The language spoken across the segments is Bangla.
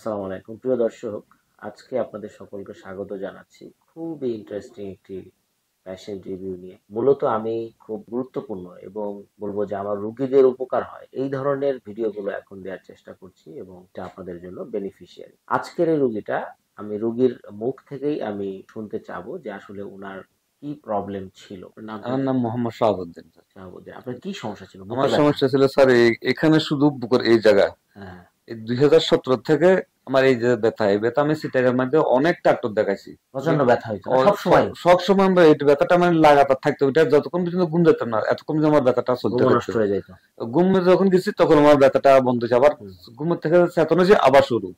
আসসালামু আলাইকুম প্রিয় দর্শক, আজকে আপনাদের সকলকে স্বাগত জানাচ্ছি খুবই ইন্টারেস্টিং একটি পেশেন্ট রিভিউ নিয়ে। মূলত আমি খুব গুরুত্বপূর্ণ এবং বলবো যে আমার রুগীদের উপকার হয় এই ধরনের ভিডিওগুলো এখন দেওয়ার চেষ্টা করছি এবং এটা আপনাদের জন্য বেনিফিশিয়ারি। আজকের এই রুগীটা আমি রুগীর মুখ থেকেই আমি শুনতে চাবো যে আসলে ওনার কি প্রবলেম ছিল। আমার নাম মোহাম্মদ শাহাবুদ্দিন স্যার। শাহাবুদ্দিন, আপনার কি সমস্যা ছিল? বুকে আমার ব্যথা? সমস্যা ছিল স্যার এখানে শুধু বুকের এই জায়গা হ্যাঁ। এই 2017 থেকে আমার এই যে ব্যথা এই ব্যথা আমি সিটাগের মধ্যে অনেক ডাক্তার দেখাইছি। প্রচন্ড ব্যথা হয়েছে সব সময়? সব সময় আমরা এই ব্যথাটা মানে লাগাতার থাকতো, ওইটা যতক্ষণ পর্যন্ত ঘুম যেতাম না এতক্ষণ পর্যন্ত আমার ব্যথাটা চলতে ঘুম নষ্ট থাকতো। হয়ে যেত? ঘুমে যখন গেছি তখন আমার ব্যথাটা বন্ধ হয়েছে, আবার ঘুমের থেকে চেতন হয়েছে আবার শুরু।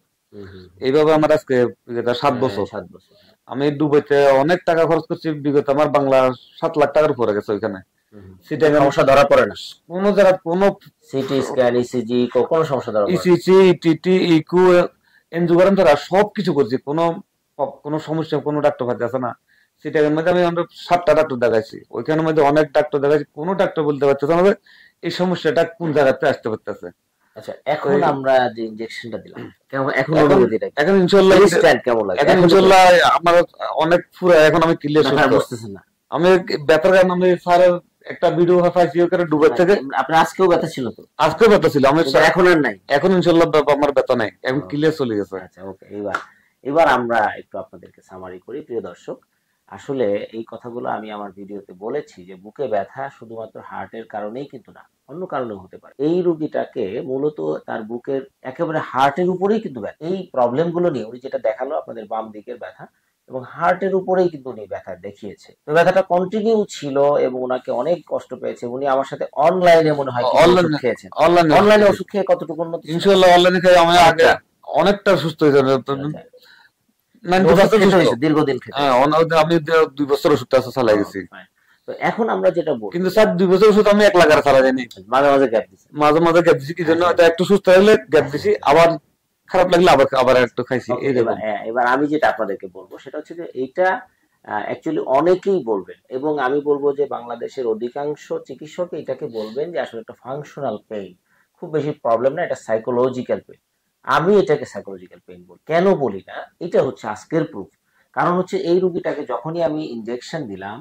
এইভাবে আমার আজকে 7 বছর। 7 বছর। আমি দুবাইতে অনেক টাকা খরচ করছি, বিগত আমার বাংলা 7 লাখ টাকার উপরে গেছে ওইখানে। সমস্যা ধরা পড়ে না? কোনো জায়গা কোনো সিটি স্ক্যান, ইসিজি কোনো সমস্যা ধরা পড়ে না? ইসিজি টিটি ইকু এনজিওগ্রাম দ্বারা সবকিছু করছি, কোনো কোনো সমস্যা কোনো ডাক্তার পাচ্ছে আছে না। সেটার মধ্যে আমি 7টা ডাক্তার দেখাইছি, ওইখানের মধ্যে অনেক ডাক্তার দেখাইছি, কোনো ডাক্তার বলতে পারতেছে না এই সমস্যাটা কোন জায়গাতে আসতে পারতেছে। আচ্ছা, এখন আমরা যে ইনজেকশনটা দিলাম কেমন এখন এখন অনুভূতিটা কি? এখন ইনশাআল্লাহ স্ট্যান্ড কেমন লাগে এখন ইনশাআল্লাহ আমার অনেক পুরো এখন আমি ক্লিয়ার ব্যথা সুস্থ। বুঝতেছেন না? আমি ব্যথার কারণে আমি স্যারের একটা ভিডিও পাইছি ওখানে দুবাই থেকে। আপনার আজকেও ব্যথা ছিল তো? আজকেও ব্যথা ছিল আমি, এখন আর নাই? এখন ইনশাআল্লাহ আমার ব্যথা নাই, এখন ক্লিয়ার চলে গেছে। আচ্ছা, ওকে। এবার আমরা একটু আপনাদেরকে সামারি করি প্রিয় দর্শক। আসলে এই কথাগুলো আমি আমার ভিডিওতে বলেছি যে বুকে ব্যথা শুধুমাত্র হার্টের কারণেই কিন্তু না, অন্য কারণেও হতে পারে। এই রুগীটাকে মূলত তার বুকের একেবারে হার্টের উপরেই কিন্তু ব্যথা। এই প্রবলেমগুলো নিয়ে উনি যেটা দেখালো আপনাদের বাম দিকের ব্যথা, এবং হার্টের উপরেই কিন্তু উনি ব্যথা দেখিয়েছে। তো ব্যথাটা কন্টিনিউ ছিল এবং ওনাকে অনেক কষ্ট পেয়েছে। উনি আমার সাথে অনলাইনে মনে হয় ওষুধ খেয়েছেন। অনলাইনে ওষুধ খেয়ে কতটুকু উন্নতি? ইনশাআল্লাহ অনলাইনে খেয়ে আমি আগে অনেকটা সুস্থ হয়ে যাবে। দীর্ঘদিন খেতে? হ্যাঁ, আমি 2 বছর ওষুধ চালাই গেছি। তো এখন আমরা যেটা বলবো, কিন্তু স্যার 2 বছর ওষুধ আমি 1 লাখ চালা যায়নি, মাঝে মাঝে গ্যাপ দিচ্ছি। মাঝে মাঝে গ্যাপ দিছি কি জন্য, একটু সুস্থ হলে গ্যাপ দিছি, আবার খারাপ লাগলে আবার আবার একটু খাইছি। এবার আমি যেটা আপনাদেরকে বলবো সেটা হচ্ছে যে এইটা অ্যাকচুয়ালি অনেকেই বলবেন, এবং আমি বলবো যে বাংলাদেশের অধিকাংশ চিকিৎসক এটাকে বলবেন যে আসলে একটা ফাংশনাল পেইন, খুব বেশি প্রবলেম না, এটা সাইকোলজিক্যাল পেইন। আমি এটাকে সাইকোলজিক্যাল পেইন বলি। কেন বলি না, এটা হচ্ছে আজকের প্রুফ। কারণ হচ্ছে এই রুগীটাকে যখনই আমি ইনজেকশন দিলাম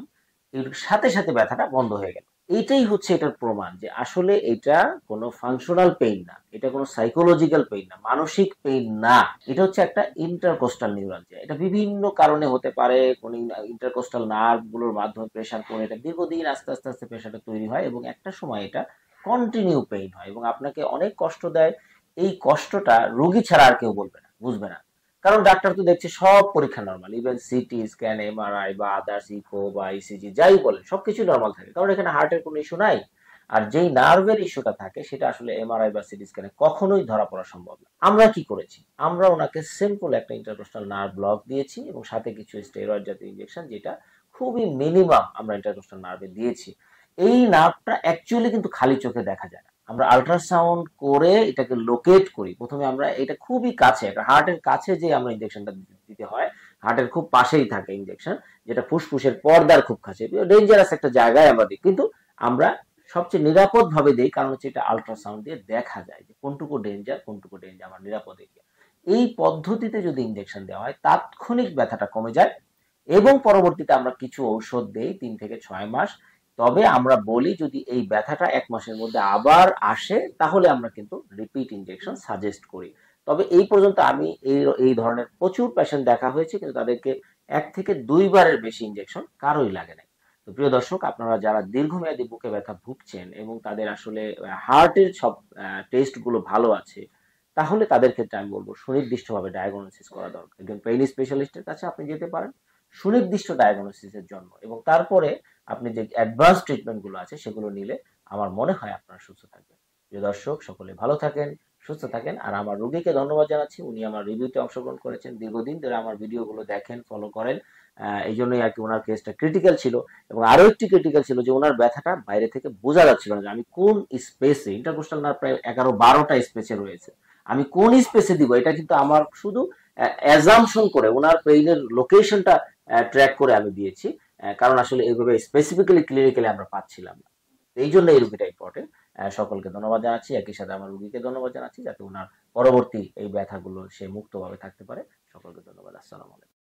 এর সাথে সাথে ব্যথাটা বন্ধ হয়ে গেল। এইটাই হচ্ছে এটার প্রমাণ যে আসলে এটা কোনো ফাংশনাল পেইন না, এটা কোনো সাইকোলজিক্যাল পেইন না, মানসিক পেইন না। এটা হচ্ছে একটা ইন্টারকোস্টাল নিউরালজিয়া। এটা বিভিন্ন কারণে হতে পারে, কোন ইন্টারকোস্টাল নার্ভ গুলোর মাধ্যমে প্রেসার পড়ে এটা দীর্ঘদিন আস্তে আস্তে আস্তে প্রেসারটা তৈরি হয় এবং একটা সময় এটা কন্টিনিউ পেইন হয় এবং আপনাকে অনেক কষ্ট দেয়। এই কষ্টটা রোগী ছাড়া আর কেউ বলবে না, বুঝবে না। কারণ ডাক্তার তো দেখছে সব পরীক্ষা normal, even CT scan, MRI বা আদার্স ইকো বা ইসিজি যাই বলেন সবকিছু নর্মাল থাকে, কারণ এখানে হার্টের কোনো ইস্যু নাই। আর যেই নার্ভের ইস্যুটা থাকে সেটা আসলে এমআরআই বা সিটি স্ক্যানে কখনোই ধরা পড়া সম্ভব না। আমরা কি করেছি, আমরা ওনাকে সিম্পল একটা ইন্টারকোস্টাল নার্ভ ব্লক দিয়েছি এবং সাথে কিছু স্টেরয়েড জাতীয় ইনজেকশন, যেটা খুবই মিনিমাম আমরা ইন্টারকোস্টাল নার্ভে দিয়েছি। এই নার্ভটা অ্যাকচুয়ালি কিন্তু খালি চোখে দেখা যায় না, আমরা আল্ট্রাসাউন্ড করে এটাকে লোকেট করি। প্রথমে আমরা এটা খুবই কাছে, একটা হার্টের কাছে যে আমরা ইনজেকশনটা দিতে হয়, হার্টের খুব পাশেই থাকে ইনজেকশন, যেটা ফুসফুসের পর্দার খুব কাছে, ডেঞ্জারাস একটা জায়গায় আমরা দিই, কিন্তু আমরা সবচেয়ে নিরাপদ ভাবে দিই, কারণ হচ্ছে এটা আল্ট্রাসাউন্ড দিয়ে দেখা যায় যে কোনটুকু ডেঞ্জার কোনটুকু ডেঞ্জার আমরা নিরাপদ এরিয়া। এই পদ্ধতিতে যদি ইনজেকশন দেওয়া হয় তাৎক্ষণিক ব্যথাটা কমে যায় এবং পরবর্তীতে আমরা কিছু ঔষধ দেই 3 থেকে 6 মাস। তবে আমরা বলি যদি এই ব্যথাটা 1 মাসের মধ্যে আবার আসে তাহলে আমরা কিন্তু রিপিট ইনজেকশন সাজেস্ট করি। তবে এই পর্যন্ত আমি এই ধরনের প্রচুর পেশেন্ট দেখা হয়েছে, কিন্তু তাদেরকে 1 থেকে 2 বারের বেশি ইনজেকশন কারোই লাগে না। তো প্রিয় দর্শক, আপনারা যারা দীর্ঘমেয়াদী বুকে ব্যথা ভুগছেন এবং তাদের আসলে হার্টের সব টেস্ট গুলো ভালো আছে, তাহলে তাদের ক্ষেত্রে আমি বলবো সুনির্দিষ্টভাবে ডায়াগনোসিস করা দরকার। একজন পেইন স্পেশালিস্টের কাছে আপনি যেতে পারেন সুনির্দিষ্ট ডায়াগনোসিসের জন্য, এবং তারপরে আপনি যে অ্যাডভান্স ট্রিটমেন্ট গুলো আছে সেগুলো নিলে আমার মনে হয় আপনারা সুস্থ থাকবেন। প্রিয় দর্শক, সকলে ভালো থাকেন, সুস্থ থাকেন। আর আমার রোগীকে ধন্যবাদ জানাচ্ছি, উনি আমার রিভিউতে অংশগ্রহণ করেছেন, দীর্ঘদিন ধরে আমার ভিডিওগুলো দেখেন, ফলো করেন। এই জন্যই আর কি ওনার কেসটা ক্রিটিক্যাল ছিল, এবং আরো একটি ক্রিটিক্যাল ছিল যে ওনার ব্যথাটা বাইরে থেকে বোঝা যাচ্ছিল না যে আমি কোন স্পেসে, ইন্টারকোস্টাল নার্ভ প্রায় 11-12টা স্পেসে রয়েছে, আমি কোন স্পেসে দিব, এটা কিন্তু আমার শুধু অ্যাজাম্পশন করে ওনার পেইনের লোকেশনটা ট্র্যাক করে আমি দিয়েছি, কারণ আসলে এইভাবে স্পেসিফিক্যালি ক্লিনিক্যালি আমরা পাচ্ছিলাম না। এই জন্য এই রুগীটা ইম্পর্টেন্ট। সকলকে ধন্যবাদ জানাচ্ছি, একই সাথে আমার রুগীকে ধন্যবাদ জানাচ্ছি, যাতে ওনার পরবর্তী এই ব্যথাগুলো সে মুক্তভাবে থাকতে পারে। সকলকে ধন্যবাদ। আসসালামু আলাইকুম।